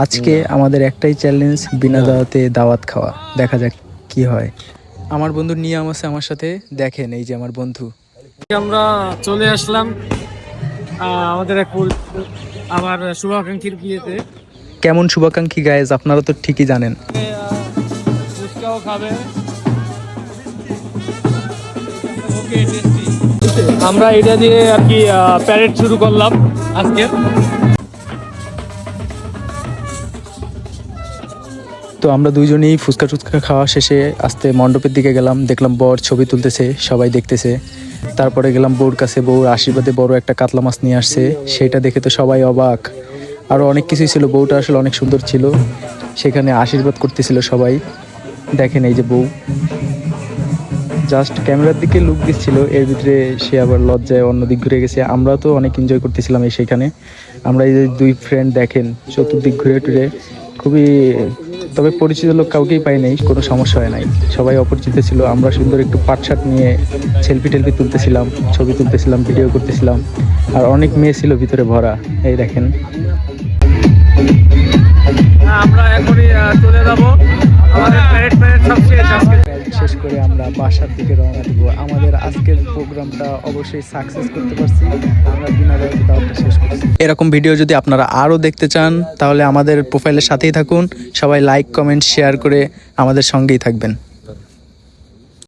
আজকে আমাদের একটাই চ্যালেঞ্জ, বিনা দাওয়াতে দাওয়াত খাওয়া। দেখা যাক কি হয়। আমার বন্ধু নিয়াম আছে আমার সাথে, দেখেন এই যে আমার বন্ধু। আমরা চলে আসলাম আমাদের এক আমার শুভাকাঙ্ক্ষীর বিয়েতে। কেমন শুভাকাঙ্ক্ষী গাইজ, আপনারা তো ঠিকই জানেন। ফুচকাও খাবে। আমরা এটা দিয়ে আর কি প্যারেড শুরু করলাম আজকে। তো আমরা দুইজনেই ফুচকা টুচকা খাওয়া শেষে আস্তে মণ্ডপের দিকে গেলাম। দেখলাম বর ছবি তুলতেছে, সবাই দেখতেছে। তারপরে গেলাম বউর কাছে, বউর আশীর্বাদে বড় একটা কাতলা মাছ নিয়ে আসছে, সেটা দেখে তো সবাই অবাক। আরও অনেক কিছুই ছিল, বউটা আসলে অনেক সুন্দর ছিল, সেখানে আশীর্বাদ করতেছিল সবাই। দেখেন এই যে বউ জাস্ট ক্যামেরার দিকে লুক দিচ্ছিল, এর ভিতরে সে আবার লজ্জায় অন্যদিক ঘুরে গেছে। আমরা তো অনেক এনজয় করতেছিলাম এই সেখানে। আমরা এই যে দুই ফ্রেন্ড দেখেন চতুর্দিক ঘুরে টুরে খুবই, তবে পরিচিত লোক কাউকেই পাই নাই, কোনো সমস্যা হয় নাই, সবাই অপরিচিত ছিল। আমরা সুন্দর একটু পাটশাট নিয়ে সেলফি টেলফি তুলতেছিলাম, ছবি তুলতেছিলাম, ভিডিও করতেছিলাম। আর অনেক মেয়ে ছিল ভিতরে ভরা, এই দেখেন। আমরা এখনই চলে যাব, আমাদের প্যারেড সব শেষ করে আমরা বাসার দিকে রওনা দিব। আমাদের আজকের প্রোগ্রামটা অবশ্যই সাকসেস করতে পারছি, আমরা বিনা দাওয়াতটা শেষ করছি। এরকম ভিডিও যদি আপনারা আরও দেখতে চান তাহলে আমাদের প্রোফাইলের সাথেই থাকুন। সবাই লাইক কমেন্ট শেয়ার করে আমাদের সঙ্গেই থাকবেন।